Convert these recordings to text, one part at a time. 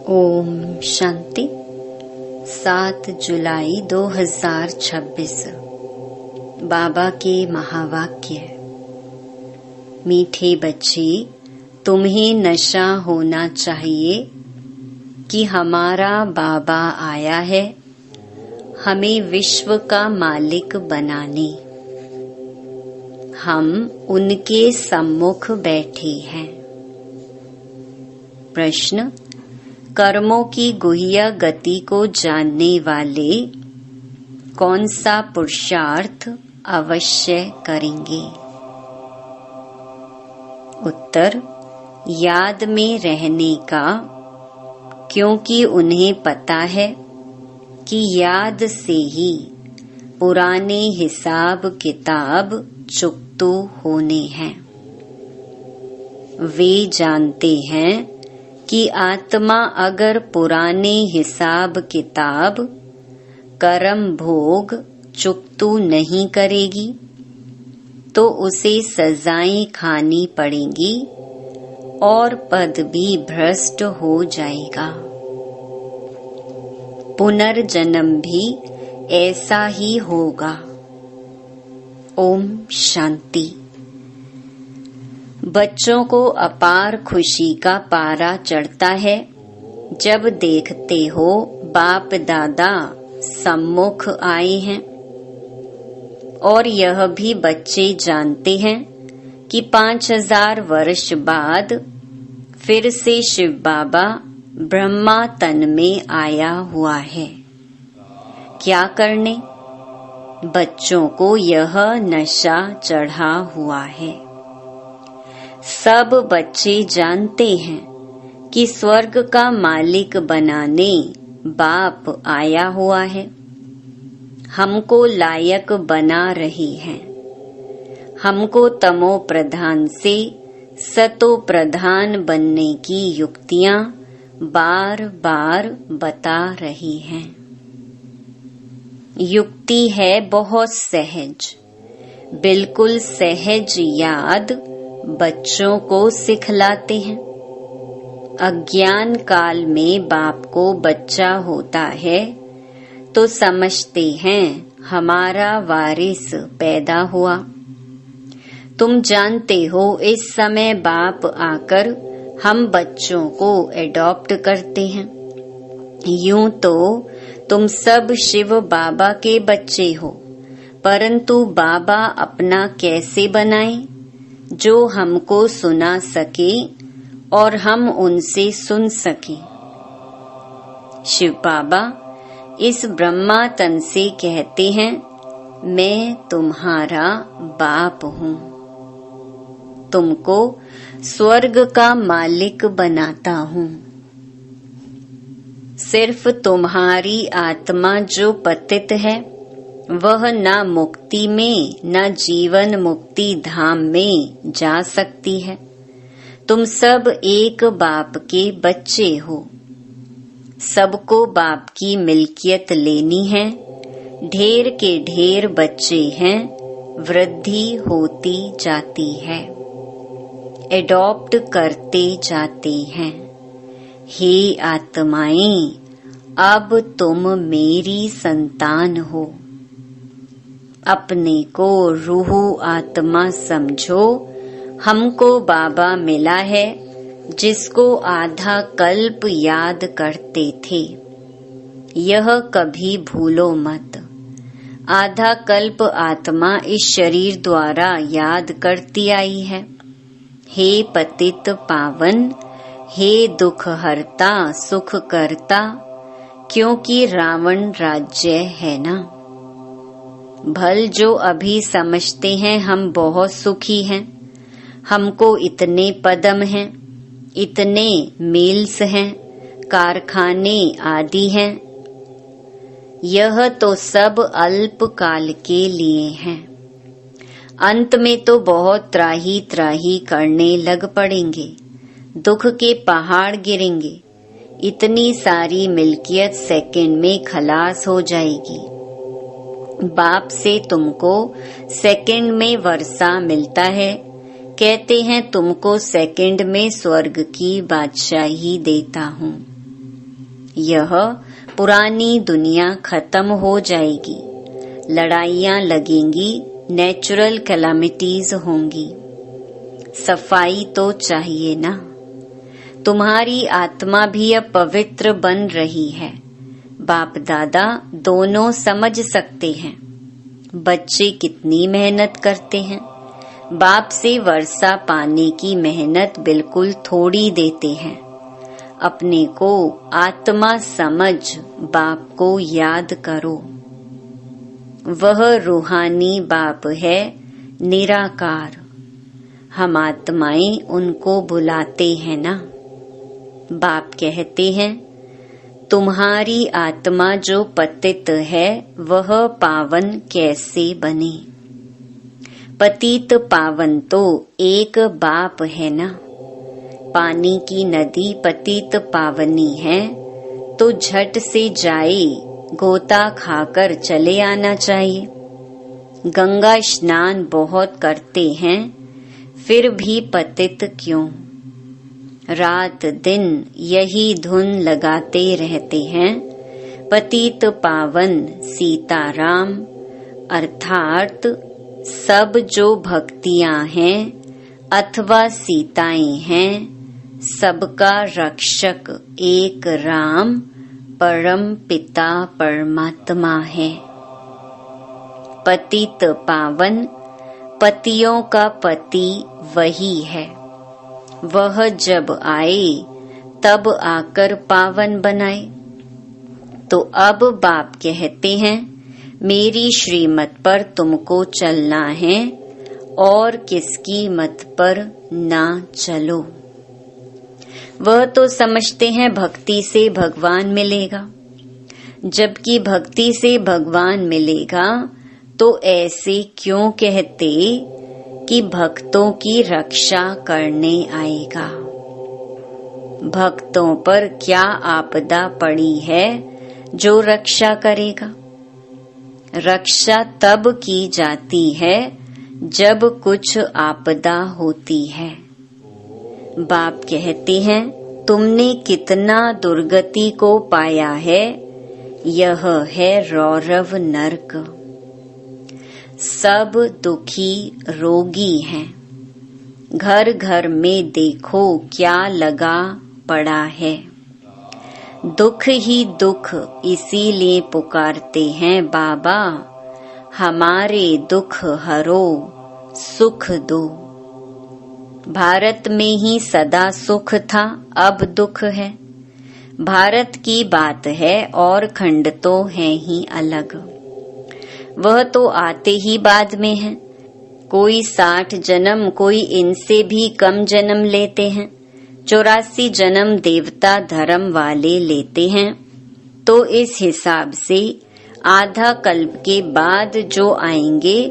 ओम शांति। 7 जुलाई 2026। बाबा के महावाक्य। मीठे बच्चे, तुम्हें नशा होना चाहिए कि हमारा बाबा आया है हमें विश्व का मालिक बनाने। हम उनके सम्मुख बैठे हैं। प्रश्न: कर्मों की गुह्य गति को जानने वाले कौन सा पुरुषार्थ अवश्य करेंगे? उत्तर: याद में रहने का, क्योंकि उन्हें पता है कि याद से ही पुराने हिसाब किताब चुकतो होने हैं। वे जानते हैं कि आत्मा अगर पुराने हिसाब किताब कर्म भोग चुकतू नहीं करेगी तो उसे सजाएं खानी पड़ेंगी और पद भी भ्रष्ट हो जाएगा। पुनर्जन्म भी ऐसा ही होगा। ओम शांति। बच्चों को अपार खुशी का पारा चढ़ता है जब देखते हो बाप दादा सम्मुख आए हैं, और यह भी बच्चे जानते हैं कि 5000 वर्ष बाद फिर से शिव बाबा ब्रह्मा तन में आया हुआ है। क्या करने? बच्चों को यह नशा चढ़ा हुआ है। सब बच्चे जानते हैं कि स्वर्ग का मालिक बनाने बाप आया हुआ है, हमको लायक बना रही है। हमको तमो प्रधान से सतो प्रधान बनने की युक्तियां बार बार बता रही हैं। युक्ति है बहुत सहज, बिल्कुल सहज याद बच्चों को सिखलाते हैं। अज्ञान काल में बाप को बच्चा होता है तो समझते हैं हमारा वारिस पैदा हुआ। तुम जानते हो इस समय बाप आकर हम बच्चों को एडॉप्ट करते हैं। यूं तो तुम सब शिव बाबा के बच्चे हो, परंतु बाबा अपना कैसे बनाए जो हमको सुना सके और हम उनसे सुन सके। शिव बाबा इस ब्रह्मा तन से कहते हैं, मैं तुम्हारा बाप हूँ, तुमको स्वर्ग का मालिक बनाता हूँ। सिर्फ तुम्हारी आत्मा जो पतित है वह न मुक्ति में न जीवन मुक्ति धाम में जा सकती है। तुम सब एक बाप के बच्चे हो। सबको बाप की मिल्कियत लेनी है। ढेर के ढेर बच्चे हैं, वृद्धि होती जाती है, एडॉप्ट करते जाते हैं। हे आत्माएं, अब तुम मेरी संतान हो। अपने को रूह आत्मा समझो। हमको बाबा मिला है जिसको आधा कल्प याद करते थे। यह कभी भूलो मत। आधा कल्प आत्मा इस शरीर द्वारा याद करती आई है। हे पतित पावन, हे दुख हरता सुख करता, क्योंकि रावण राज्य है ना। भल जो अभी समझते हैं हम बहुत सुखी हैं, हमको इतने पदम हैं, इतने मिल्स हैं, कारखाने आदि हैं, यह तो सब अल्प काल के लिए हैं। अंत में तो बहुत त्राही त्राही करने लग पड़ेंगे, दुख के पहाड़ गिरेंगे। इतनी सारी मिल्कियत सेकंड में खलास हो जाएगी। बाप से तुमको सेकंड में वर्षा मिलता है। कहते हैं तुमको सेकंड में स्वर्ग की बादशाही देता हूँ। यह पुरानी दुनिया खत्म हो जाएगी, लड़ाइयाँ लगेंगी, नेचुरल कैलामिटीज होंगी। सफाई तो चाहिए ना। तुम्हारी आत्मा भी अब पवित्र बन रही है। बाप दादा दोनों समझ सकते हैं। बच्चे कितनी मेहनत करते हैं। बाप से वर्षा पाने की मेहनत बिल्कुल थोड़ी देते हैं। अपने को आत्मा समझ बाप को याद करो। वह रूहानी बाप है, निराकार। हम आत्माएं उनको बुलाते हैं ना। बाप कहते हैं, तुम्हारी आत्मा जो पतित है वह पावन कैसे बने। पतित पावन तो एक बाप है ना। पानी की नदी पतित पावनी है तो झट से जाए, गोता खाकर चले आना चाहिए। गंगा स्नान बहुत करते हैं, फिर भी पतित क्यों। रात दिन यही धुन लगाते रहते हैं। पतित पावन सीताराम अर्थात सब जो भक्तियां हैं अथवा सीताएं हैं, सबका रक्षक एक राम परम पिता परमात्मा है। पतित पावन पतियों का पति वही है। वह जब आए तब आकर पावन बनाए। तो अब बाप कहते हैं, मेरी श्रीमत पर तुमको चलना है और किसकी मत पर ना चलो। वह तो समझते हैं भक्ति से भगवान मिलेगा, जबकि भक्ति से भगवान मिलेगा तो ऐसे क्यों कहते कि भक्तों की रक्षा करने आएगा। भक्तों पर क्या आपदा पड़ी है जो रक्षा करेगा। रक्षा तब की जाती है जब कुछ आपदा होती है। बाप कहते हैं, तुमने कितना दुर्गति को पाया है। यह है रौरव नरक। सब दुखी रोगी हैं। घर घर में देखो क्या लगा पड़ा है। दुख ही दुख इसीलिए पुकारते हैं, बाबा हमारे दुख हरो, सुख दो। भारत में ही सदा सुख था, अब दुख है। भारत की बात है और खंड तो है ही अलग। वह तो आते ही बाद में है। कोई 60 जन्म, कोई इनसे भी कम जन्म लेते हैं। 84 जन्म देवता धर्म वाले लेते हैं। तो इस हिसाब से आधा कल्प के बाद जो आएंगे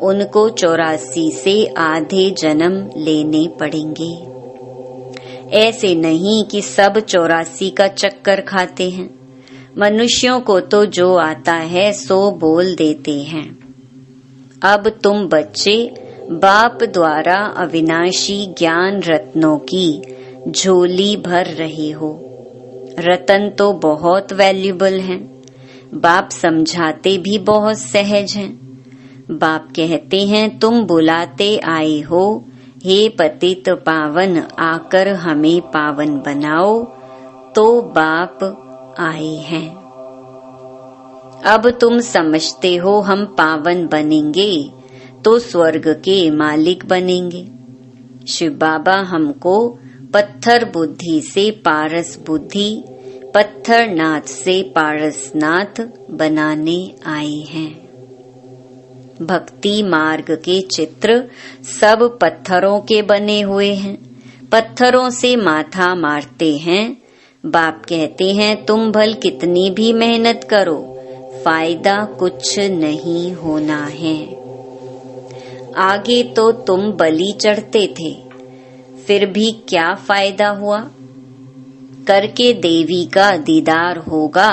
उनको 84 से आधे जन्म लेने पड़ेंगे। ऐसे नहीं कि सब 84 का चक्कर खाते हैं। मनुष्यों को तो जो आता है सो बोल देते हैं। अब तुम बच्चे बाप द्वारा अविनाशी ज्ञान रत्नों की झोली भर रहे हो। रतन तो बहुत वैल्यूबल हैं। बाप समझाते भी बहुत सहज हैं। बाप कहते हैं, तुम बुलाते आए हो, हे पतित पावन आकर हमें पावन बनाओ। तो बाप आए हैं। अब तुम समझते हो हम पावन बनेंगे तो स्वर्ग के मालिक बनेंगे। शिव बाबा हमको पत्थर बुद्धि से पारस बुद्धि, पत्थर नाथ से पारसनाथ बनाने आए हैं। भक्ति मार्ग के चित्र सब पत्थरों के बने हुए हैं। पत्थरों से माथा मारते हैं। बाप कहते हैं, तुम भल कितनी भी मेहनत करो, फायदा कुछ नहीं होना है। आगे तो तुम बलि चढ़ते थे, फिर भी क्या फायदा हुआ। करके देवी का दीदार होगा,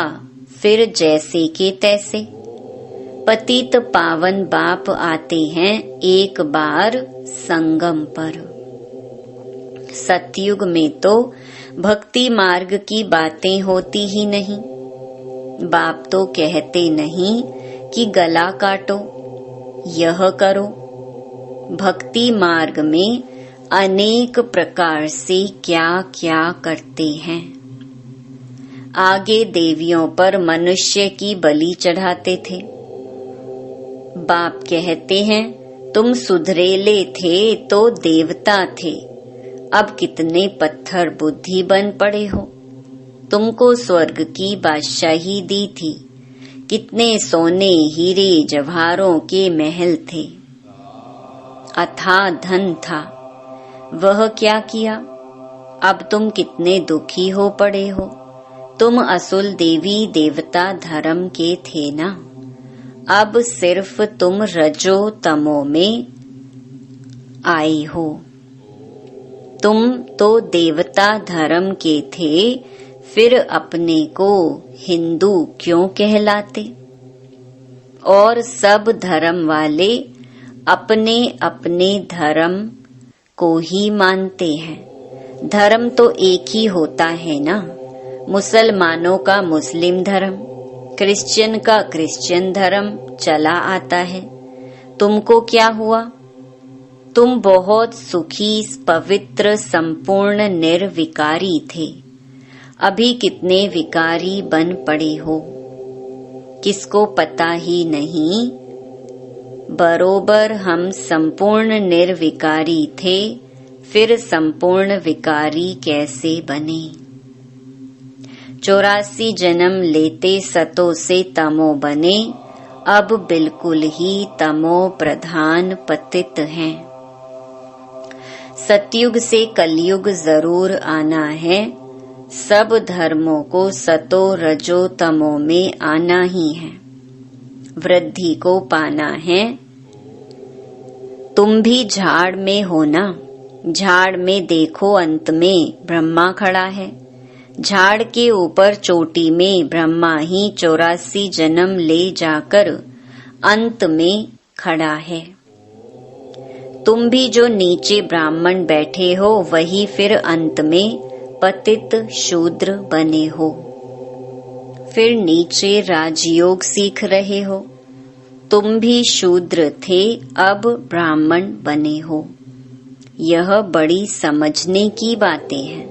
फिर जैसे के तैसे। पतित पावन बाप आते हैं एक बार संगम पर। सतयुग में तो भक्ति मार्ग की बातें होती ही नहीं। बाप तो कहते नहीं कि गला काटो, यह करो। भक्ति मार्ग में अनेक प्रकार से क्या क्या करते हैं। आगे देवियों पर मनुष्य की बलि चढ़ाते थे। बाप कहते हैं तुम सुधरेले थे तो देवता थे, अब कितने पत्थर बुद्धि बन पड़े हो। तुमको स्वर्ग की बादशाही दी थी, कितने सोने हीरे जवाहरों के महल थे, अथाह धन था, वह क्या किया। अब तुम कितने दुखी हो पड़े हो। तुम असुल देवी देवता धर्म के थे ना, अब सिर्फ तुम रजो तमो में आए हो। तुम तो देवता धर्म के थे, फिर अपने को हिंदू क्यों कहलाते। और सब धर्म वाले अपने अपने धर्म को ही मानते हैं। धर्म तो एक ही होता है ना, मुसलमानों का मुस्लिम धर्म, क्रिश्चियन का क्रिश्चियन धर्म चला आता है। तुमको क्या हुआ। तुम बहुत सुखी, पवित्र, संपूर्ण निर्विकारी थे, अभी कितने विकारी बन पड़े हो। किसको पता ही नहीं। बरोबर हम संपूर्ण निर्विकारी थे, फिर संपूर्ण विकारी कैसे बने। 84 जन्म लेते सतो से तमो बने, अब बिल्कुल ही तमो प्रधान पतित हैं। सतयुग से कलयुग जरूर आना है। सब धर्मों को सतो रजो तमो में आना ही है, वृद्धि को पाना है। तुम भी झाड़ में हो ना, झाड़ में देखो अंत में ब्रह्मा खड़ा है। झाड़ के ऊपर चोटी में ब्रह्मा ही 84 जन्म ले जाकर अंत में खड़ा है। तुम भी जो नीचे ब्राह्मण बैठे हो, वही फिर अंत में पतित शूद्र बने हो। फिर नीचे राजयोग सीख रहे हो। तुम भी शूद्र थे, अब ब्राह्मण बने हो। यह बड़ी समझने की बातें हैं।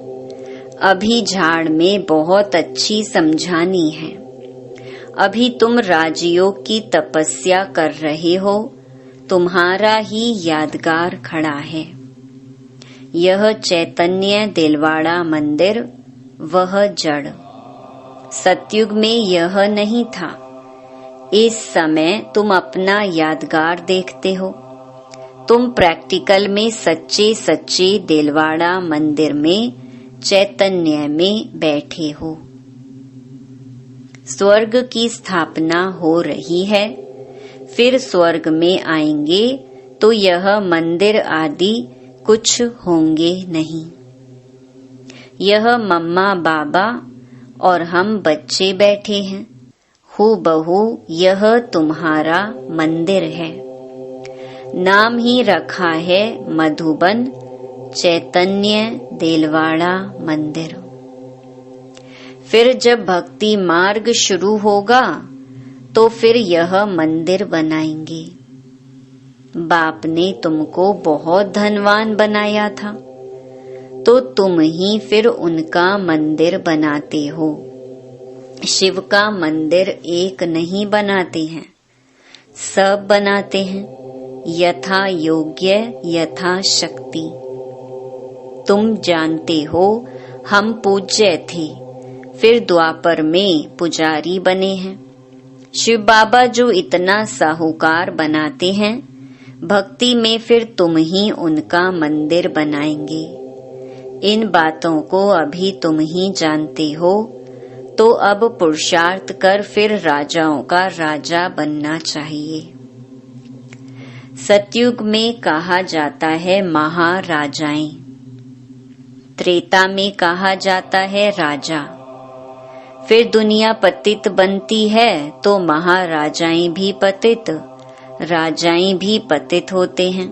अभी झाड़ में बहुत अच्छी समझानी है। अभी तुम राजयोग की तपस्या कर रहे हो, तुम्हारा ही यादगार खड़ा है। यह चैतन्य दिलवाड़ा मंदिर, वह जड़। सतयुग में यह नहीं था। इस समय तुम अपना यादगार देखते हो। तुम प्रैक्टिकल में सच्चे सच्चे दिलवाड़ा मंदिर में चैतन्य में बैठे हो। स्वर्ग की स्थापना हो रही है, फिर स्वर्ग में आएंगे तो यह मंदिर आदि कुछ होंगे नहीं। यह मम्मा बाबा और हम बच्चे बैठे हैं। हूबहू यह तुम्हारा मंदिर है। नाम ही रखा है मधुबन चैतन्य दिलवाड़ा मंदिर। फिर जब भक्ति मार्ग शुरू होगा तो फिर यह मंदिर बनाएंगे। बाप ने तुमको बहुत धनवान बनाया था, तो तुम ही फिर उनका मंदिर बनाते हो। शिव का मंदिर एक नहीं बनाते हैं, सब बनाते हैं, यथा योग्य यथा शक्ति। तुम जानते हो हम पूज्य थे, फिर द्वापर में पुजारी बने हैं। शिव बाबा जो इतना साहूकार बनाते हैं, भक्ति में फिर तुम ही उनका मंदिर बनाएंगे। इन बातों को अभी तुम ही जानते हो, तो अब पुरुषार्थ कर फिर राजाओं का राजा बनना चाहिए। सतयुग में कहा जाता है महाराजाएं, त्रेता में कहा जाता है राजा। फिर दुनिया पतित बनती है तो महाराजाएं भी पतित, राजाएं भी पतित होते हैं।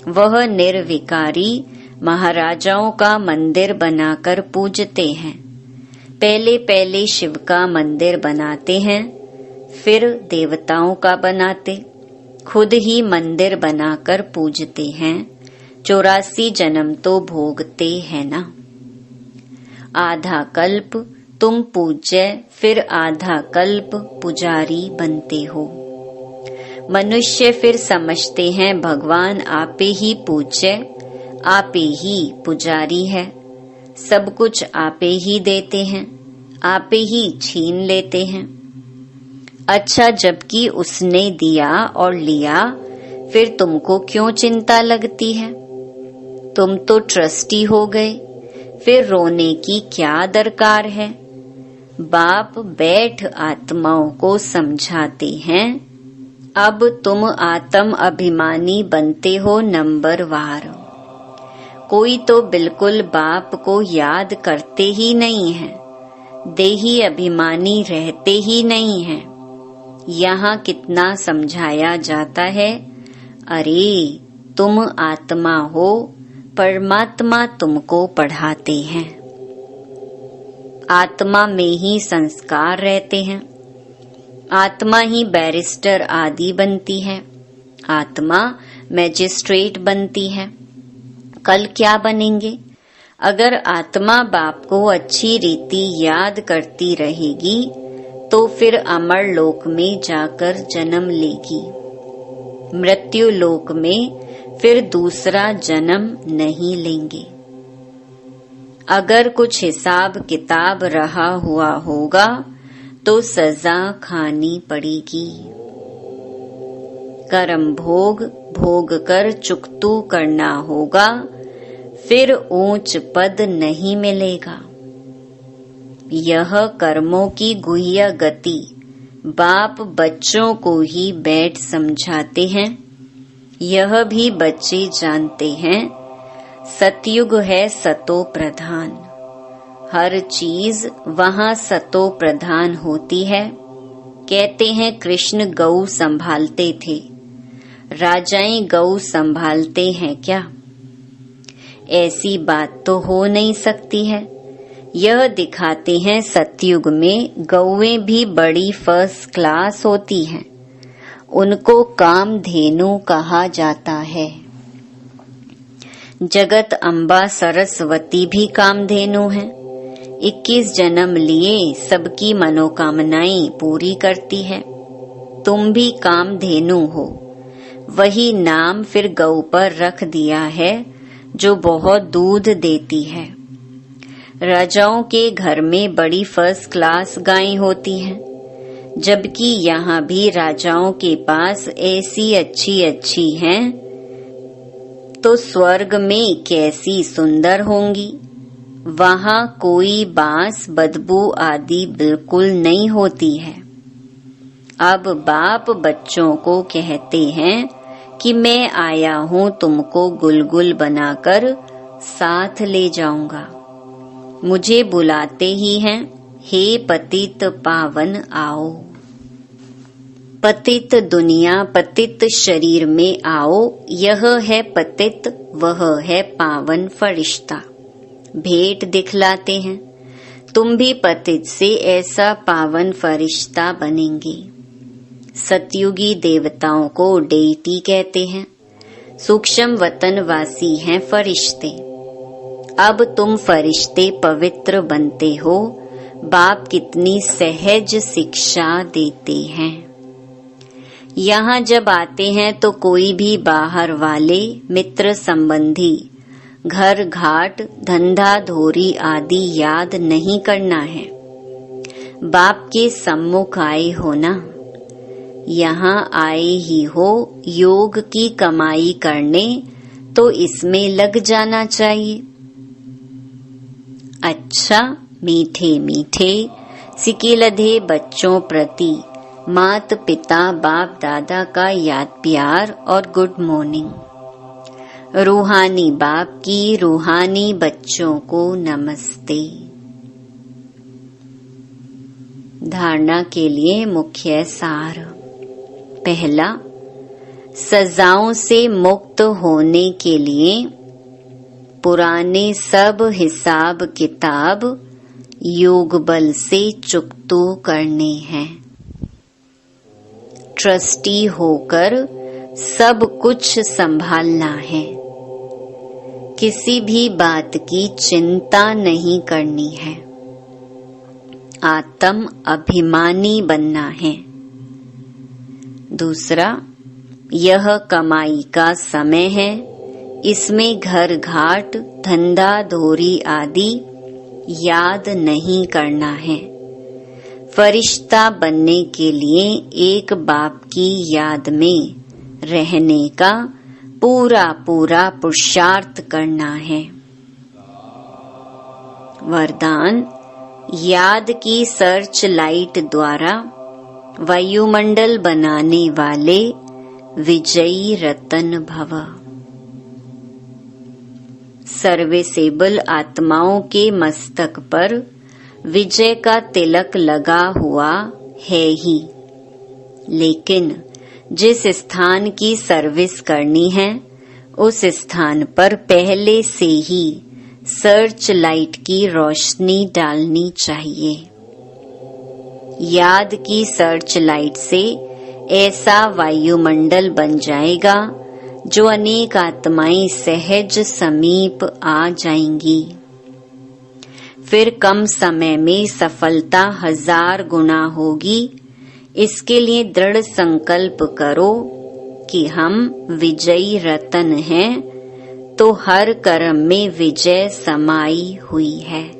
वह निर्विकारी महाराजाओं का मंदिर बनाकर पूजते हैं। पहले पहले शिव का मंदिर बनाते हैं, फिर देवताओं का बनाते, खुद ही मंदिर बनाकर पूजते हैं। 84 जन्म तो भोगते हैं ना। आधा कल्प तुम पूज्य, फिर आधा कल्प पुजारी बनते हो। मनुष्य फिर समझते हैं भगवान आपे ही पूज्य, आपे ही पुजारी है, सब कुछ आपे ही देते हैं, आपे ही छीन लेते हैं। अच्छा, जबकि उसने दिया और लिया, फिर तुमको क्यों चिंता लगती है? तुम तो ट्रस्टी हो गए, फिर रोने की क्या दरकार है? बाप बैठ आत्माओं को समझाते हैं, अब तुम आत्म अभिमानी बनते हो नंबरवार। कोई तो बिल्कुल बाप को याद करते ही नहीं है, देही अभिमानी रहते ही नहीं है। यहाँ कितना समझाया जाता है, अरे तुम आत्मा हो, परमात्मा तुमको पढ़ाते हैं। आत्मा में ही संस्कार रहते हैं, आत्मा ही बैरिस्टर आदि बनती है, आत्मा मैजिस्ट्रेट बनती है। कल क्या बनेंगे? अगर आत्मा बाप को अच्छी रीति याद करती रहेगी तो फिर अमर लोक में जाकर जन्म लेगी। मृत्यु लोक में फिर दूसरा जन्म नहीं लेंगे। अगर कुछ हिसाब किताब रहा हुआ होगा तो सजा खानी पड़ेगी। कर्म भोग भोग कर चुकतू करना होगा, फिर ऊंच पद नहीं मिलेगा। यह कर्मों की गुह्य गति बाप बच्चों को ही बैठ समझाते हैं। यह भी बच्चे जानते हैं, सतयुग है सतो प्रधान। हर चीज वहाँ सतो प्रधान होती है। कहते हैं कृष्ण गौ संभालते थे, राजाएं गौ संभालते हैं क्या? ऐसी बात तो हो नहीं सकती है। यह दिखाते हैं सतयुग में गौएं भी बड़ी फर्स्ट क्लास होती हैं, उनको कामधेनु कहा जाता है। जगत अम्बा सरस्वती भी कामधेनु है। 21 जन्म लिए सबकी मनोकामनाएं पूरी करती है। तुम भी कामधेनु हो, वही नाम फिर गौ पर रख दिया है जो बहुत दूध देती है। राजाओं के घर में बड़ी फर्स्ट क्लास गायें होती हैं, जबकि यहाँ भी राजाओं के पास ऐसी अच्छी अच्छी हैं, तो स्वर्ग में कैसी सुंदर होंगी। वहाँ कोई बांस बदबू आदि बिल्कुल नहीं होती है। अब बाप बच्चों को कहते हैं कि मैं आया हूँ तुमको गुलगुल बनाकर साथ ले जाऊंगा। मुझे बुलाते ही हैं, हे पतित पावन आओ। पतित दुनिया पतित शरीर में आओ, यह है पतित, वह है पावन फरिश्ता। भेंट दिखलाते हैं, तुम भी पतित से ऐसा पावन फरिश्ता बनेंगे। सतयुगी देवताओं को डेटी कहते हैं, सूक्ष्म वतनवासी हैं फरिश्ते। अब तुम फरिश्ते पवित्र बनते हो। बाप कितनी सहज शिक्षा देते हैं। यहाँ जब आते हैं तो कोई भी बाहर वाले मित्र संबंधी घर घाट धंधा धोरी आदि याद नहीं करना है। बाप के सम्मुख आए हो ना, यहाँ आए ही हो योग की कमाई करने, तो इसमें लग जाना चाहिए। अच्छा, मीठे मीठे सिकिलधे बच्चों प्रति मात पिता बाप दादा का याद प्यार और गुड मॉर्निंग। रूहानी बाप की रूहानी बच्चों को नमस्ते। धारणा के लिए मुख्य सार। पहला, सजाओं से मुक्त होने के लिए पुराने सब हिसाब किताब योग बल से चुकतो करने हैं। ट्रस्टी होकर सब कुछ संभालना है। किसी भी बात की चिंता नहीं करनी है। आत्म अभिमानी बनना है। दूसरा, यह कमाई का समय है। इसमें घर घाट धंधा धोरी आदि याद नहीं करना है। फरिश्ता बनने के लिए एक बाप की याद में रहने का पूरा पूरा पुरुषार्थ करना है। वरदान, याद की सर्च लाइट द्वारा वायुमंडल बनाने वाले विजयी रतन भव। सर्विसेबल आत्माओं के मस्तक पर विजय का तिलक लगा हुआ है ही, लेकिन जिस स्थान की सर्विस करनी है उस स्थान पर पहले से ही सर्च लाइट की रोशनी डालनी चाहिए। याद की सर्च लाइट से ऐसा वायुमंडल बन जाएगा जो अनेक आत्माएं सहज समीप आ जाएंगी। फिर कम समय में सफलता 1000 गुना होगी। इसके लिए दृढ़ संकल्प करो कि हम विजयी रतन हैं, तो हर कर्म में विजय समाई हुई है।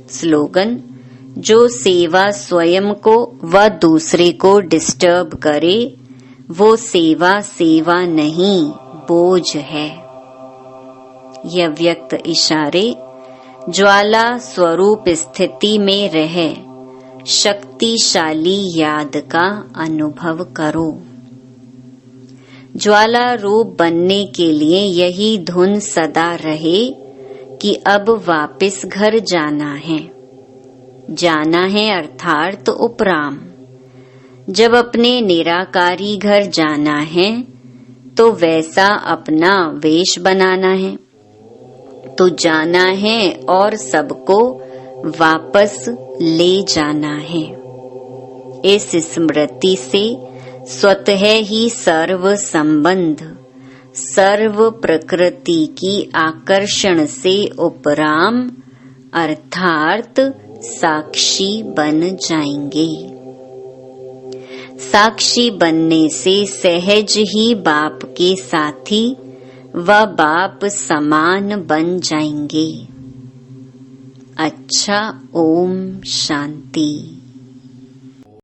स्लोगन, जो सेवा स्वयं को व दूसरे को डिस्टर्ब करे वो सेवा सेवा नहीं, बोझ है। यह व्यक्त इशारे ज्वाला स्वरूप स्थिति में रहे शक्तिशाली याद का अनुभव करो। ज्वाला रूप बनने के लिए यही धुन सदा रहे कि अब वापस घर जाना है। जाना है अर्थात उपराम। जब अपने निराकारी घर जाना है तो वैसा अपना वेश बनाना है। तो जाना है और सबको वापस ले जाना है। इस स्मृति से स्वतः ही सर्व संबंध सर्व प्रकृति की आकर्षण से उपराम अर्थात साक्षी बन जाएंगे। साक्षी बनने से सहज ही बाप के साथी व बाप समान बन जाएंगे। अच्छा, ओम शांति।